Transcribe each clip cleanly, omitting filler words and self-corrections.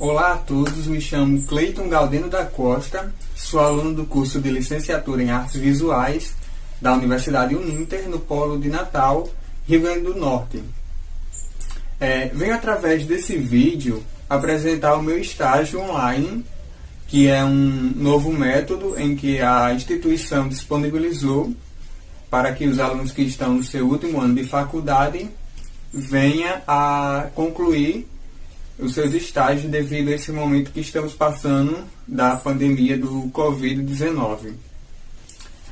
Olá a todos, me chamo Cleiton Galdeno da Costa, sou aluno do curso de Licenciatura em Artes Visuais da Universidade Uninter, no Polo de Natal, Rio Grande do Norte. Venho através desse vídeo apresentar o meu estágio online, que é um novo método em que a instituição disponibilizou para que os alunos que estão no seu último ano de faculdade venham a concluir os seus estágios devido a esse momento que estamos passando da pandemia do Covid-19.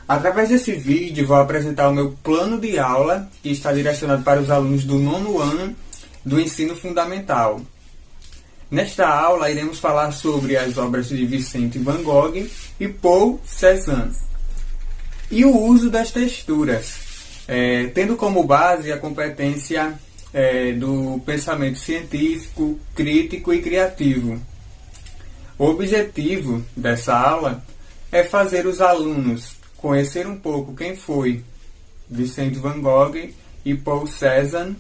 Através desse vídeo vou apresentar o meu plano de aula que está direcionado para os alunos do 9º ano do ensino fundamental. Nesta aula iremos falar sobre as obras de Vicente Van Gogh e Paul Cézanne e o uso das texturas, tendo como base a competência do pensamento científico, crítico e criativo. O objetivo dessa aula é fazer os alunos conhecer um pouco quem foi Vicente Van Gogh e Paul Cézanne,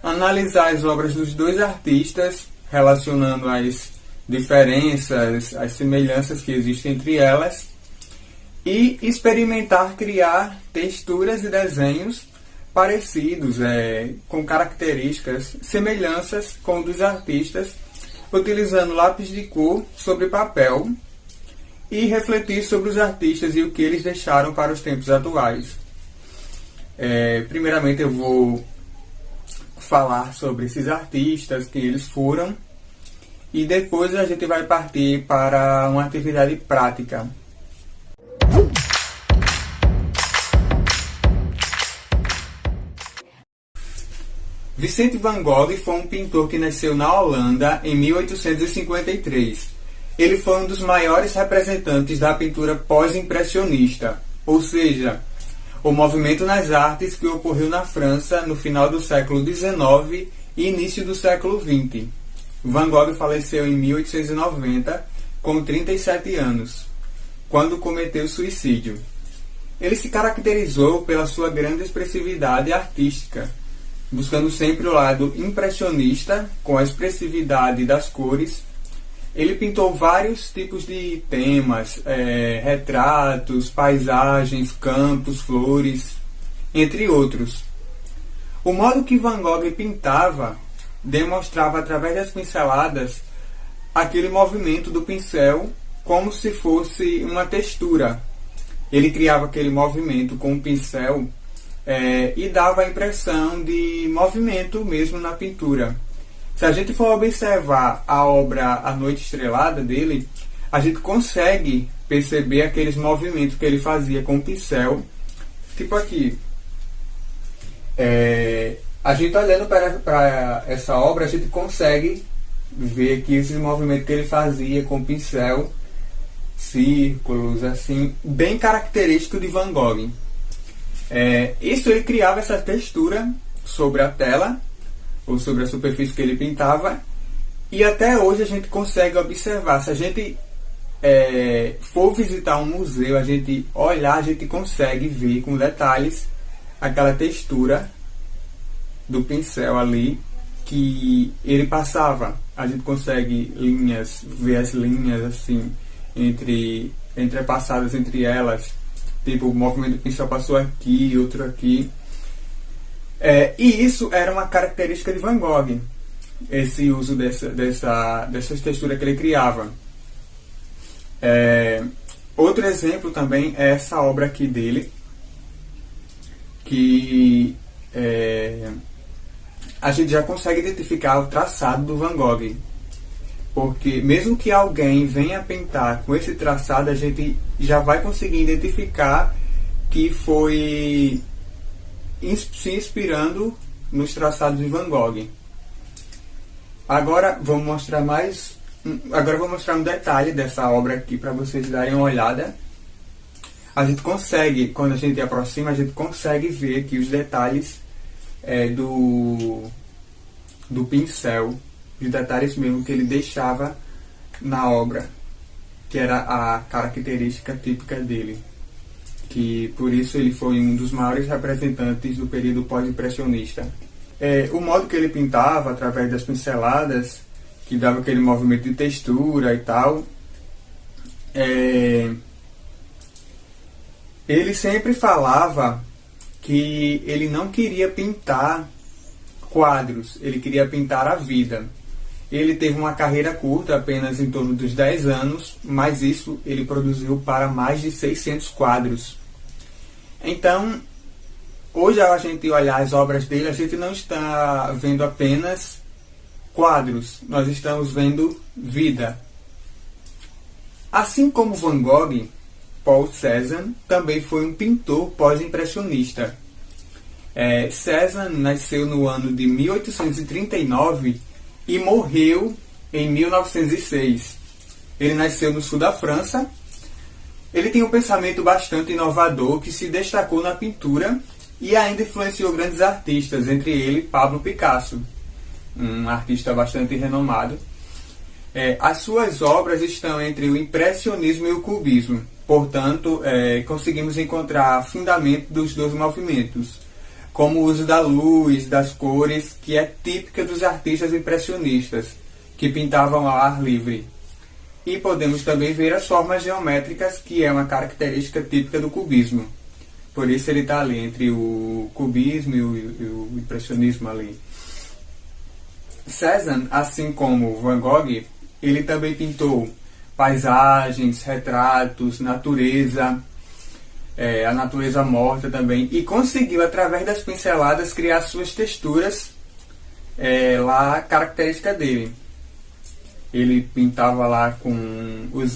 analisar as obras dos dois artistas, relacionando as diferenças, as semelhanças que existem entre elas, e experimentar criar texturas e desenhos parecidos, com características, semelhanças com dos artistas, utilizando lápis de cor sobre papel e refletir sobre os artistas e o que eles deixaram para os tempos atuais. Primeiramente eu vou falar sobre esses artistas, quem eles foram, e depois a gente vai partir para uma atividade prática. Vicente Van Gogh foi um pintor que nasceu na Holanda em 1853. Ele foi um dos maiores representantes da pintura pós-impressionista, ou seja, o movimento nas artes que ocorreu na França no final do século XIX e início do século XX. Van Gogh faleceu em 1890, com 37 anos, quando cometeu suicídio. Ele se caracterizou pela sua grande expressividade artística, buscando sempre o lado impressionista, com a expressividade das cores. Ele pintou vários tipos de temas, retratos, paisagens, campos, flores, entre outros. O modo que Van Gogh pintava demonstrava através das pinceladas aquele movimento do pincel como se fosse uma textura. Ele criava aquele movimento com o pincel e dava a impressão de movimento mesmo na pintura. Se a gente for observar a obra A Noite Estrelada dele, a gente consegue perceber aqueles movimentos que ele fazia com o pincel. Tipo aqui. A gente olhando para essa obra, a gente consegue ver que esses movimentos que ele fazia com o pincel, círculos, assim, bem característico de Van Gogh. Isso ele criava essa textura sobre a tela, ou sobre a superfície que ele pintava, e até hoje a gente consegue observar. Se a gente for visitar um museu, a gente olhar, a gente consegue ver com detalhes aquela textura do pincel ali que ele passava. A gente consegue ver as linhas assim entrepassadas entre elas, tipo o movimento do pincel passou aqui, outro aqui. E isso era uma característica de Van Gogh, esse uso dessas texturas que ele criava. Outro exemplo também é essa obra aqui dele, que a gente já consegue identificar o traçado do Van Gogh, porque mesmo que alguém venha pintar com esse traçado, a gente já vai conseguir identificar que foi se inspirando nos traçados de Van Gogh. Agora vou mostrar um detalhe dessa obra aqui para vocês darem uma olhada. A gente consegue, quando a gente aproxima, a gente consegue ver aqui os detalhes do pincel, os detalhes mesmo que ele deixava na obra, que era a característica típica dele. Que por isso ele foi um dos maiores representantes do período pós-impressionista. O modo que ele pintava, através das pinceladas, que dava aquele movimento de textura e tal. Ele sempre falava que ele não queria pintar quadros, ele queria pintar a vida. Ele teve uma carreira curta, apenas em torno dos 10 anos, mas isso ele produziu para mais de 600 quadros. Então, hoje, ao a gente olhar as obras dele, a gente não está vendo apenas quadros, nós estamos vendo vida. Assim como Van Gogh, Paul Cézanne também foi um pintor pós-impressionista. Cézanne nasceu no ano de 1839 e morreu em 1906. Ele nasceu no sul da França. Ele tem um pensamento bastante inovador que se destacou na pintura e ainda influenciou grandes artistas, entre eles Pablo Picasso, um artista bastante renomado. As suas obras estão entre o impressionismo e o cubismo. Portanto, conseguimos encontrar fundamento dos dois movimentos, como o uso da luz, das cores, que é típica dos artistas impressionistas, que pintavam ao ar livre. E podemos também ver as formas geométricas, que é uma característica típica do cubismo. Por isso ele está ali entre o cubismo e o impressionismo ali. Cézanne, assim como Van Gogh, ele também pintou paisagens, retratos, natureza, a natureza morta também, e conseguiu, através das pinceladas, criar suas texturas, lá característica dele. Ele pintava lá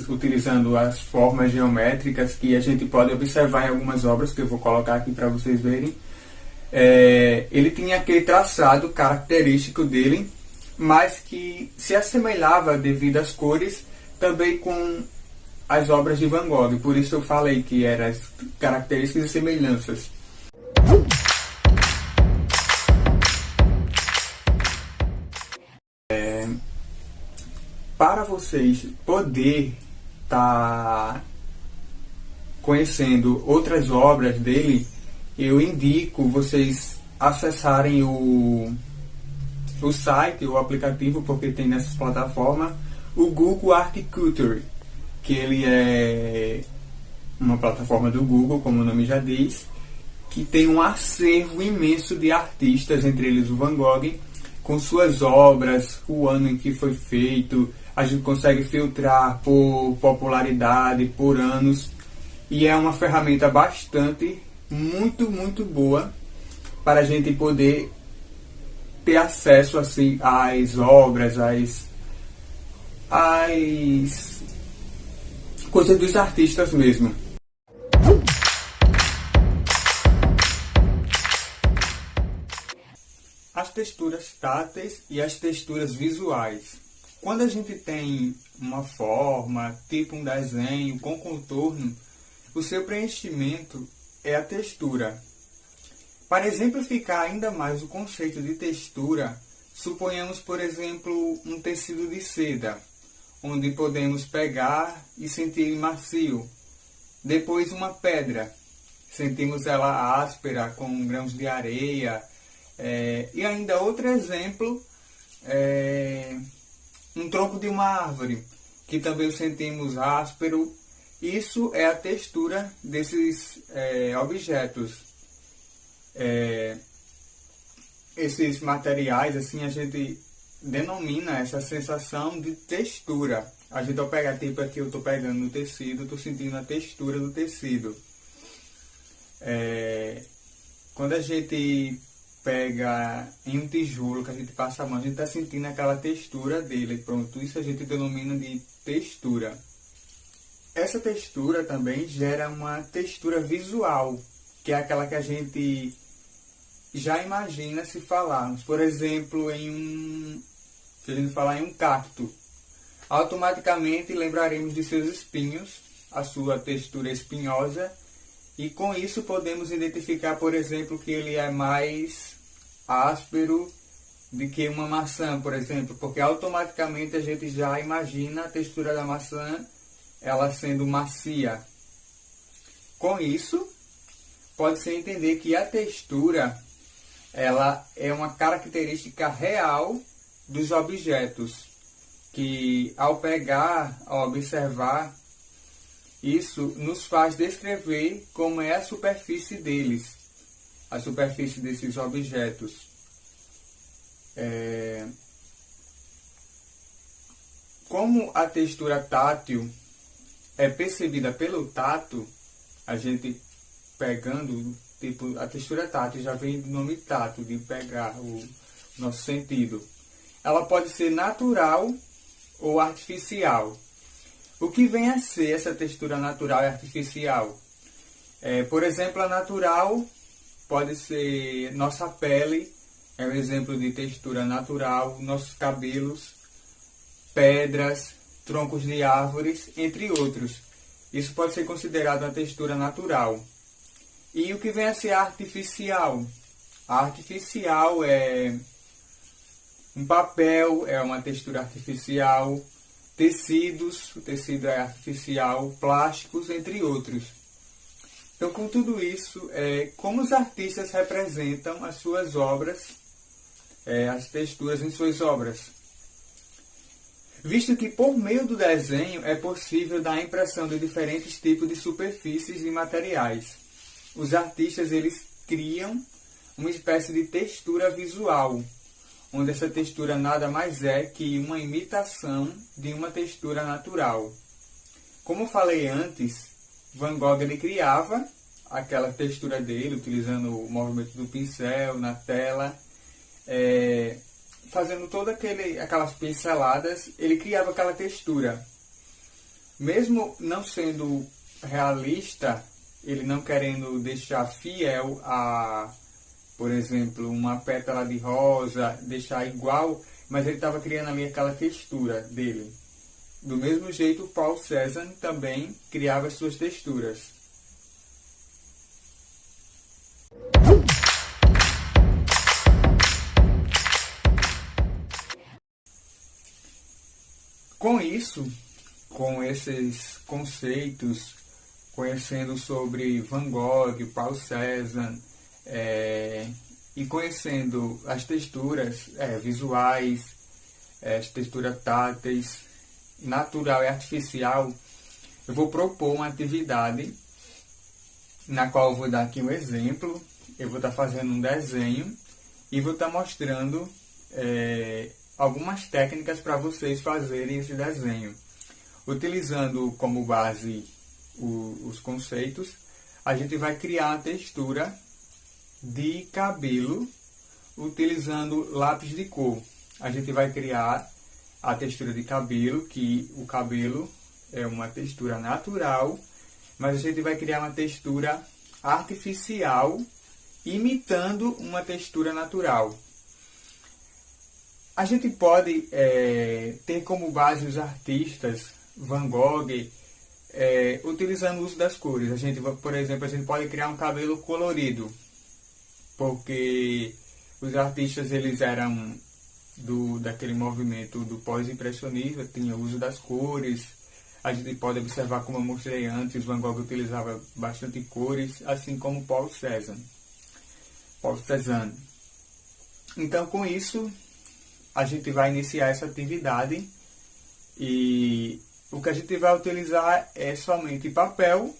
utilizando as formas geométricas que a gente pode observar em algumas obras, que eu vou colocar aqui para vocês verem. Ele tinha aquele traçado característico dele, mas que se assemelhava, devido às cores, também com as obras de Van Gogh. Por isso eu falei que eram as características e semelhanças. Para vocês poder estar conhecendo outras obras dele, eu indico vocês acessarem o site, o aplicativo, porque tem nessas plataformas, o Google Art Culture, que ele é uma plataforma do Google, como o nome já diz, que tem um acervo imenso de artistas, entre eles o Van Gogh, com suas obras, o ano em que foi feito. A gente consegue filtrar por popularidade, por anos, e é uma ferramenta muito boa para a gente poder ter acesso assim às obras, às coisas dos artistas mesmo. As texturas táteis e as texturas visuais. Quando a gente tem uma forma, tipo um desenho com contorno, o seu preenchimento é a textura. Para exemplificar ainda mais o conceito de textura, suponhamos, por exemplo, um tecido de seda, onde podemos pegar e sentir macio. Depois uma pedra, sentimos ela áspera, com grãos de areia. E ainda outro exemplo, um tronco de uma árvore, que também o sentimos áspero. Isso é a textura desses objetos. Esses materiais, assim, a gente denomina essa sensação de textura. A gente, ao pegar, tipo aqui eu estou pegando no tecido, estou sentindo a textura do tecido. Quando a gente pega em um tijolo, que a gente passa a mão, a gente está sentindo aquela textura dele. Pronto, isso a gente denomina de textura. Essa textura também gera uma textura visual, que é aquela que a gente já imagina se falarmos. Por exemplo, se a gente falar em um cacto, automaticamente lembraremos de seus espinhos, a sua textura espinhosa, e com isso podemos identificar, por exemplo, que ele é mais áspero do que uma maçã, por exemplo, porque automaticamente a gente já imagina a textura da maçã, ela sendo macia. Com isso, pode-se entender que a textura, ela é uma característica real dos objetos. que ao pegar, ao observar, isso nos faz descrever como é a superfície deles, a superfície desses objetos. Como a textura tátil é percebida pelo tato, a gente pegando, tipo, a textura tátil já vem do nome tato, de pegar o nosso sentido. Ela pode ser natural ou artificial. O que vem a ser essa textura natural e artificial? Por exemplo, a natural pode ser nossa pele, é um exemplo de textura natural, nossos cabelos, pedras, troncos de árvores, entre outros. Isso pode ser considerado uma textura natural. E o que vem a ser artificial? A artificial é um papel, é uma textura artificial, tecidos, o tecido é artificial, plásticos, entre outros. Então, com tudo isso, como os artistas representam as suas obras, as texturas em suas obras. Visto que por meio do desenho é possível dar a impressão de diferentes tipos de superfícies e materiais. Os artistas eles criam uma espécie de textura visual, onde essa textura nada mais é que uma imitação de uma textura natural. Como eu falei antes, Van Gogh ele criava aquela textura dele, utilizando o movimento do pincel na tela, fazendo todas aquelas pinceladas, ele criava aquela textura. Mesmo não sendo realista, ele não querendo deixar fiel a, por exemplo, uma pétala de rosa, deixar igual, mas ele estava criando ali aquela textura dele. Do mesmo jeito, Paul Cézanne também criava as suas texturas. Com isso, com esses conceitos, conhecendo sobre Van Gogh, Paul Cézanne, e conhecendo as texturas visuais, as texturas táteis, natural e artificial, eu vou propor uma atividade na qual eu vou dar aqui um exemplo. Eu vou estar fazendo um desenho e vou estar mostrando algumas técnicas para vocês fazerem esse desenho. Utilizando como base os conceitos, a gente vai criar uma textura de cabelo utilizando lápis de cor. A gente vai criar a textura de cabelo, que o cabelo é uma textura natural, mas a gente vai criar uma textura artificial imitando uma textura natural. A gente pode ter como base os artistas Van Gogh, utilizando o uso das cores. Por exemplo, a gente pode criar um cabelo colorido, porque os artistas eles eram daquele movimento do pós-impressionismo, tinha o uso das cores. A gente pode observar, como eu mostrei antes, Van Gogh utilizava bastante cores, assim como Paul Cézanne. Então, com isso, a gente vai iniciar essa atividade e o que a gente vai utilizar é somente papel.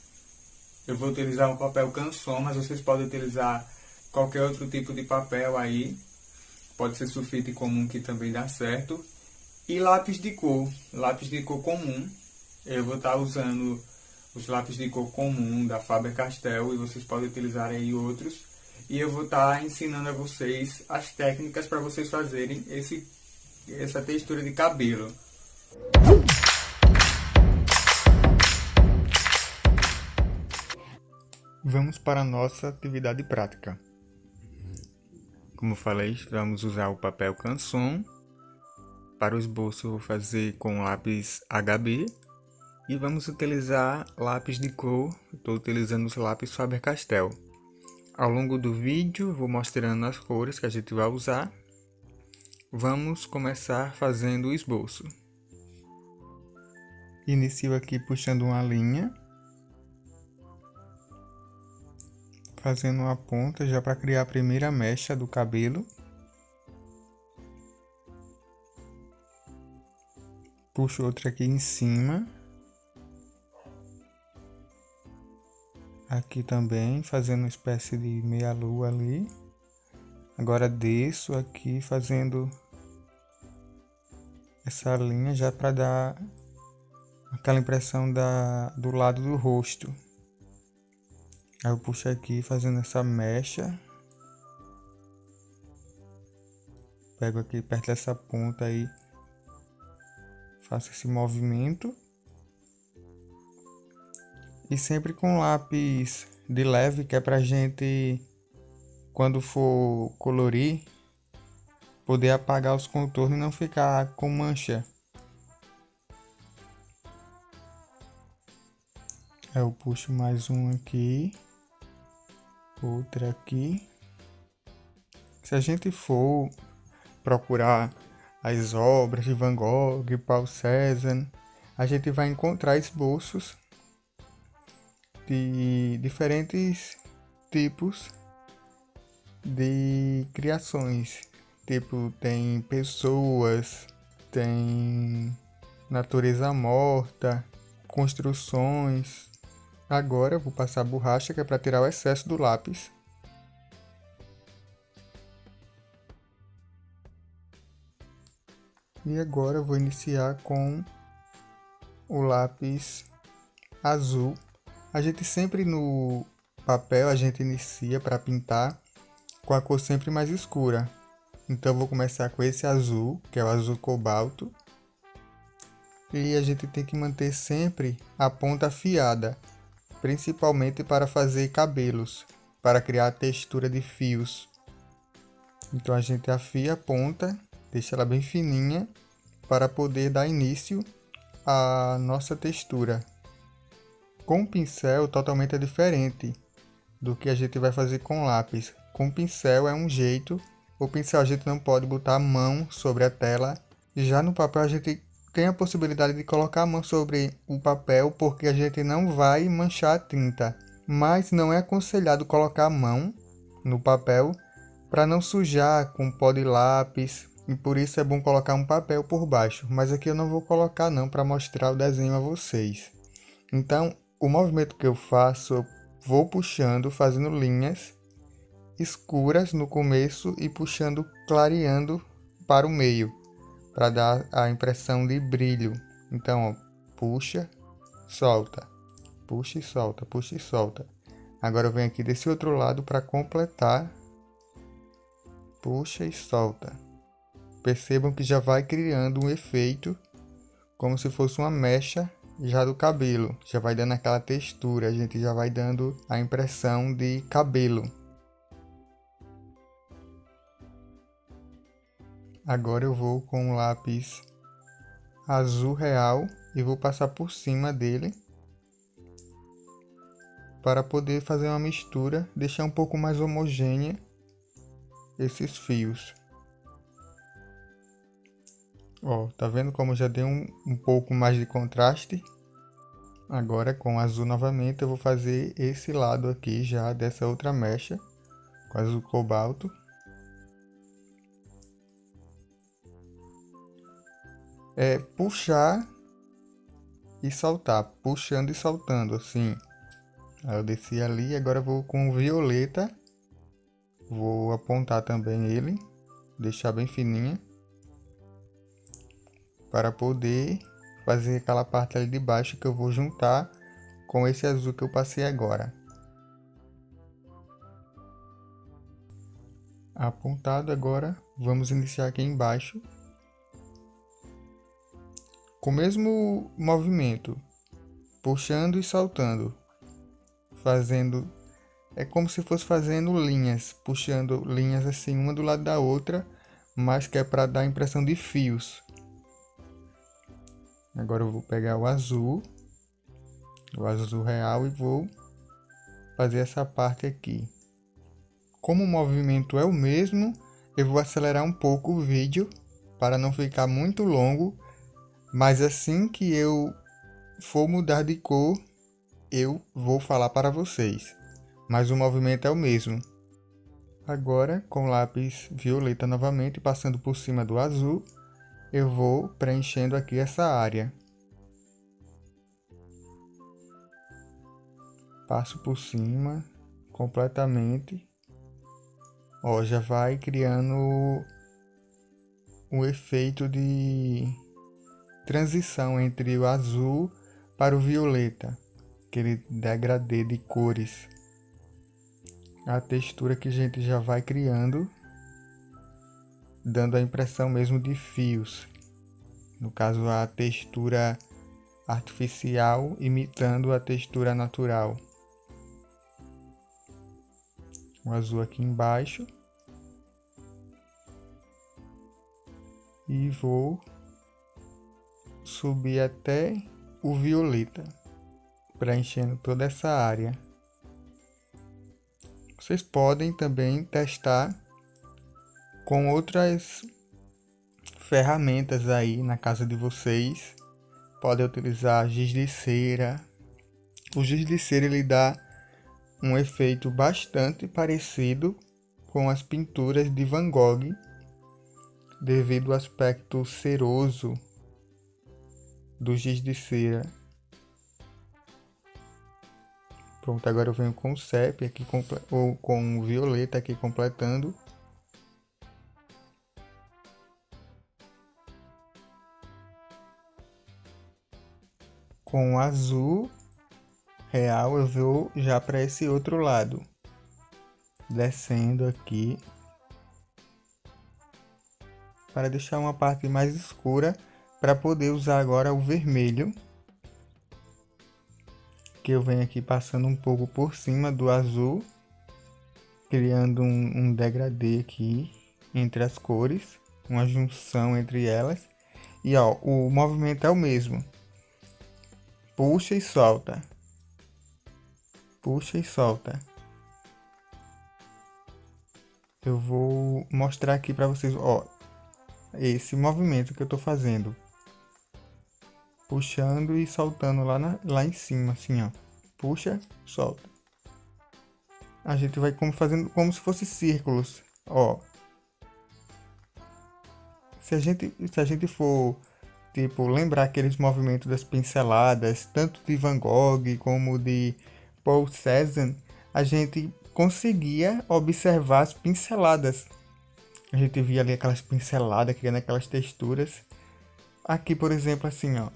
Eu vou utilizar um papel Canson, mas vocês podem utilizar qualquer outro tipo de papel aí. Pode ser sulfite comum, que também dá certo. E lápis de cor comum. Eu vou estar usando os lápis de cor comum da Faber-Castell e vocês podem utilizar aí outros. E eu vou estar ensinando a vocês as técnicas para vocês fazerem essa textura de cabelo. Vamos para a nossa atividade prática. Como falei, vamos usar o papel Canson. Para o esboço eu vou fazer com lápis HB. E vamos utilizar lápis de cor. Estou utilizando os lápis Faber-Castell. Ao longo do vídeo vou mostrando as cores que a gente vai usar. Vamos começar fazendo o esboço. Inicio aqui puxando uma linha, fazendo uma ponta já para criar a primeira mecha do cabelo. Puxo outra aqui em cima. Aqui também, fazendo uma espécie de meia-lua ali. Agora desço aqui fazendo essa linha já para dar aquela impressão do lado do rosto. Aí eu puxo aqui fazendo essa mecha. Pego aqui perto dessa ponta aí. Faço esse movimento. E sempre com lápis de leve, que é pra gente, quando for colorir, poder apagar os contornos e não ficar com mancha. Aí eu puxo mais um aqui, outra aqui. Se a gente for procurar as obras de Van Gogh, Paul Cézanne, a gente vai encontrar esboços de diferentes tipos de criações. Tipo, tem pessoas, tem natureza morta, construções. Agora eu vou passar a borracha, que é para tirar o excesso do lápis. E agora eu vou iniciar com o lápis azul. A gente sempre no papel, a gente inicia para pintar com a cor sempre mais escura. Então eu vou começar com esse azul, que é o azul cobalto. E a gente tem que manter sempre a ponta afiada, principalmente para fazer cabelos, para criar a textura de fios. Então a gente afia a ponta, deixa ela bem fininha, para poder dar início à nossa textura. Com o pincel totalmente é diferente do que a gente vai fazer com lápis. Com o pincel é um jeito, o pincel a gente não pode botar a mão sobre a tela. Já no papel a gente tem a possibilidade de colocar a mão sobre o papel, porque a gente não vai manchar a tinta. Mas não é aconselhado colocar a mão no papel para não sujar com pó de lápis. E por isso é bom colocar um papel por baixo. Mas aqui eu não vou colocar não, para mostrar o desenho a vocês. Então, o movimento que eu faço, eu vou puxando, fazendo linhas escuras no começo e puxando, clareando para o meio, para dar a impressão de brilho. Então, ó, puxa, solta, puxa e solta, puxa e solta. Agora eu venho aqui desse outro lado para completar, puxa e solta. Percebam que já vai criando um efeito como se fosse uma mecha já do cabelo. Já vai dando aquela textura, a gente já vai dando a impressão de cabelo. Agora eu vou com o lápis azul real e vou passar por cima dele para poder fazer uma mistura, deixar um pouco mais homogênea esses fios. Ó, tá vendo como já deu um pouco mais de contraste? Agora com o azul novamente eu vou fazer esse lado aqui já dessa outra mecha com azul cobalto. É puxar e saltar, puxando e saltando assim. Aí eu desci ali, agora eu vou com o violeta, vou apontar também ele, deixar bem fininha, para poder fazer aquela parte ali de baixo que eu vou juntar com esse azul que eu passei agora. Apontado agora, vamos iniciar aqui embaixo. Com o mesmo movimento, puxando e saltando, fazendo, é como se fosse fazendo linhas, puxando linhas assim uma do lado da outra, mas que é para dar a impressão de fios. Agora eu vou pegar o azul real e vou fazer essa parte aqui. Como o movimento é o mesmo, eu vou acelerar um pouco o vídeo para não ficar muito longo, mas assim que eu for mudar de cor, eu vou falar para vocês. Mas o movimento é o mesmo. Agora, com lápis violeta novamente, passando por cima do azul, eu vou preenchendo aqui essa área. Passo por cima completamente. Ó, já vai criando o efeito de transição entre o azul para o violeta, aquele degradê de cores. A textura que a gente já vai criando, dando a impressão mesmo de fios. No caso, a textura artificial imitando a textura natural. O azul aqui embaixo. E vou subir até o violeta, preenchendo toda essa área. Vocês podem também testar com outras ferramentas aí na casa de vocês. Podem utilizar giz de cera. O giz de cera ele dá um efeito bastante parecido com as pinturas de Van Gogh, devido ao aspecto ceroso do giz de cera. Pronto, agora eu venho com o sépia aqui, ou com o violeta aqui completando. Com o azul real eu vou já para esse outro lado, descendo aqui para deixar uma parte mais escura, para poder usar agora o vermelho, que eu venho aqui passando um pouco por cima do azul, criando um degradê aqui entre as cores, uma junção entre elas. E ó, o movimento é o mesmo. Puxa e solta. Puxa e solta. Eu vou mostrar aqui para vocês, ó, esse movimento que eu tô fazendo. Puxando e soltando lá em cima, assim, ó. Puxa, solta. A gente vai fazendo como se fosse círculos, ó. Se a gente for, tipo, lembrar aqueles movimentos das pinceladas, tanto de Van Gogh como de Paul Cézanne, a gente conseguia observar as pinceladas. A gente via ali aquelas pinceladas, criando aquelas texturas. Aqui, por exemplo, assim, ó.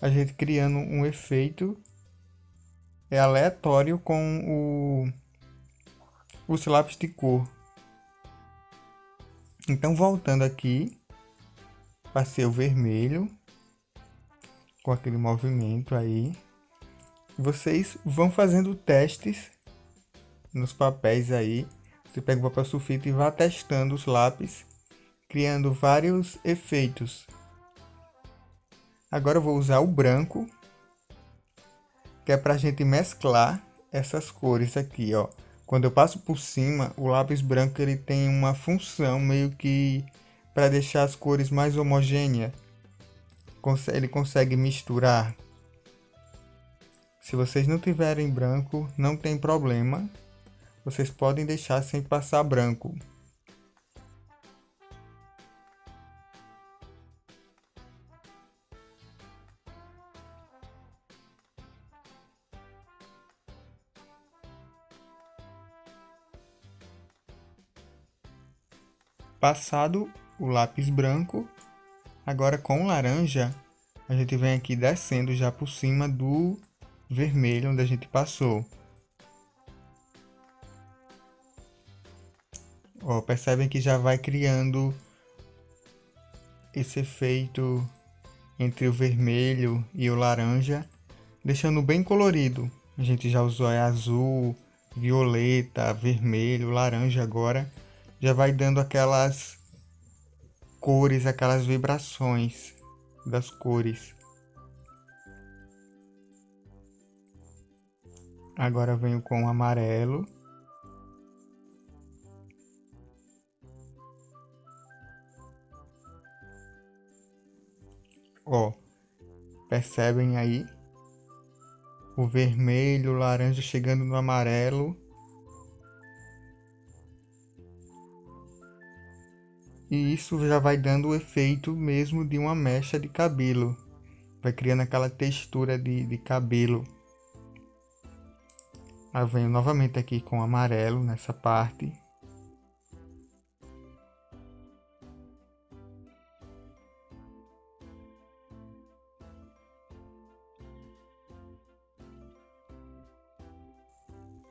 A gente criando um efeito aleatório com os lápis de cor. Então, voltando aqui, passei o vermelho com aquele movimento aí. Vocês vão fazendo testes nos papéis aí. Você pega o papel sulfite e vai testando os lápis, criando vários efeitos. Agora eu vou usar o branco, que é para a gente mesclar essas cores aqui, ó. Quando eu passo por cima, o lápis branco ele tem uma função meio que para deixar as cores mais homogêneas. Ele consegue misturar. Se vocês não tiverem branco, não tem problema. Vocês podem deixar sem passar branco. Passado o lápis branco, agora com o laranja, a gente vem aqui descendo já por cima do vermelho onde a gente passou. Ó, percebem que já vai criando esse efeito entre o vermelho e o laranja, deixando bem colorido. A gente já usou azul, violeta, vermelho, laranja agora. Já vai dando aquelas cores, aquelas vibrações das cores. Agora venho com o amarelo. Ó, percebem aí o vermelho, o laranja chegando no amarelo. E isso já vai dando o efeito mesmo de uma mecha de cabelo. Vai criando aquela textura de cabelo. Eu venho novamente aqui com amarelo nessa parte.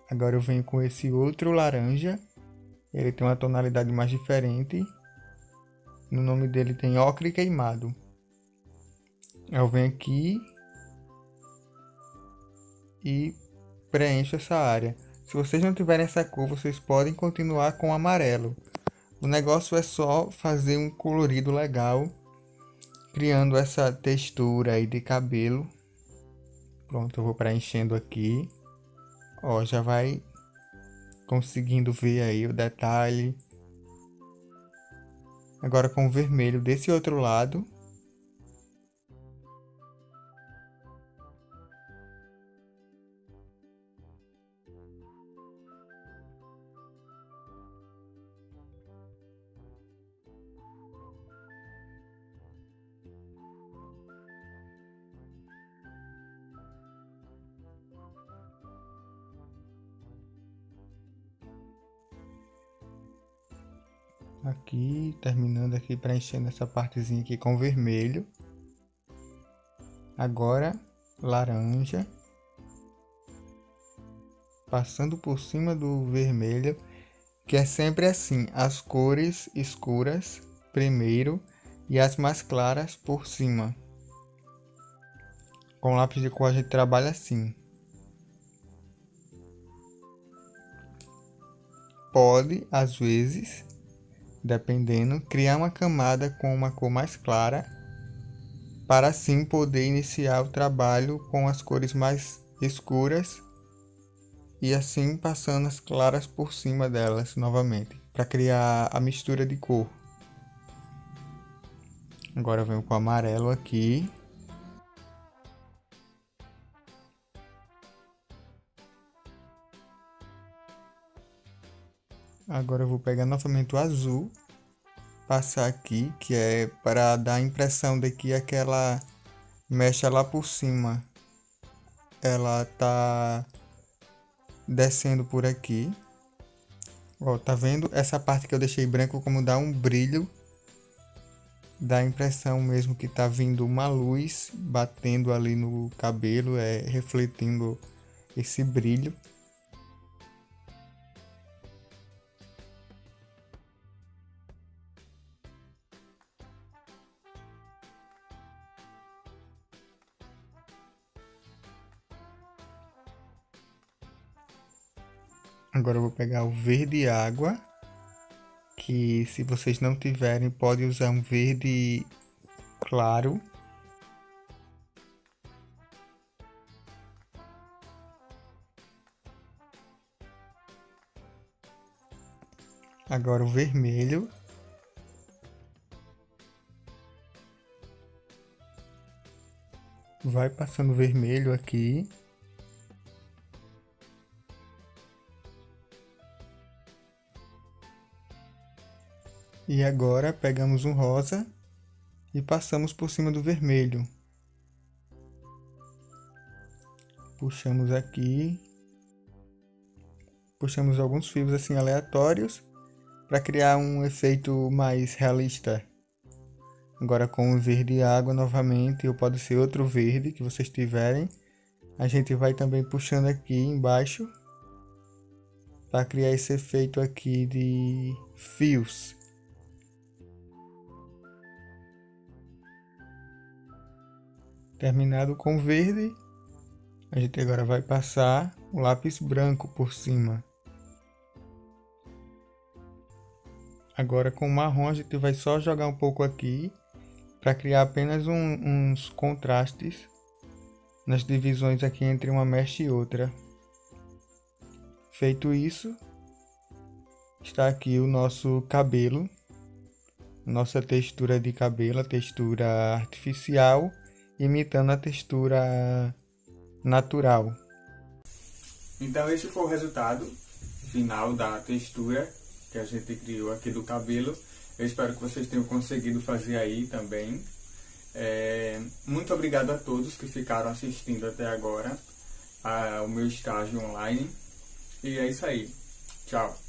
Agora eu venho com esse outro laranja. Ele tem uma tonalidade mais diferente. No nome dele tem ocre queimado. Eu venho aqui e preencho essa área. Se vocês não tiverem essa cor, vocês podem continuar com amarelo. O negócio é só fazer um colorido legal, criando essa textura aí de cabelo. Pronto, eu vou preenchendo aqui. Ó, já vai conseguindo ver aí o detalhe. Agora com o vermelho desse outro lado. Aqui, terminando aqui, preenchendo essa partezinha aqui com vermelho. Agora, laranja. Passando por cima do vermelho, que é sempre assim, as cores escuras primeiro e as mais claras por cima. Com lápis de cor a gente trabalha assim. Pode, às vezes, dependendo, criar uma camada com uma cor mais clara, para assim poder iniciar o trabalho com as cores mais escuras e assim passando as claras por cima delas novamente, para criar a mistura de cor. Agora eu venho com o amarelo aqui. Agora eu vou pegar novamente o azul, passar aqui, que é para dar a impressão de que aquela mecha lá por cima, ela tá descendo por aqui. Ó, tá vendo essa parte que eu deixei branco como dá um brilho? Dá a impressão mesmo que tá vindo uma luz batendo ali no cabelo, refletindo esse brilho. Agora eu vou pegar o verde água, que se vocês não tiverem, pode usar um verde claro. Agora o vermelho. Vai passando vermelho aqui. E agora pegamos um rosa e passamos por cima do vermelho. Puxamos aqui. Puxamos alguns fios assim aleatórios para criar um efeito mais realista. Agora com o verde água novamente, ou pode ser outro verde que vocês tiverem. A gente vai também puxando aqui embaixo para criar esse efeito aqui de fios. Terminado com verde, a gente agora vai passar o lápis branco por cima. Agora com o marrom a gente vai só jogar um pouco aqui para criar apenas uns contrastes nas divisões aqui entre uma mecha e outra. Feito isso, está aqui o nosso cabelo, nossa textura de cabelo, a textura artificial, imitando a textura natural. Então esse foi o resultado final da textura que a gente criou aqui do cabelo. Eu espero que vocês tenham conseguido fazer aí também. Muito obrigado a todos que ficaram assistindo até agora ao meu estágio online. E é isso aí. Tchau.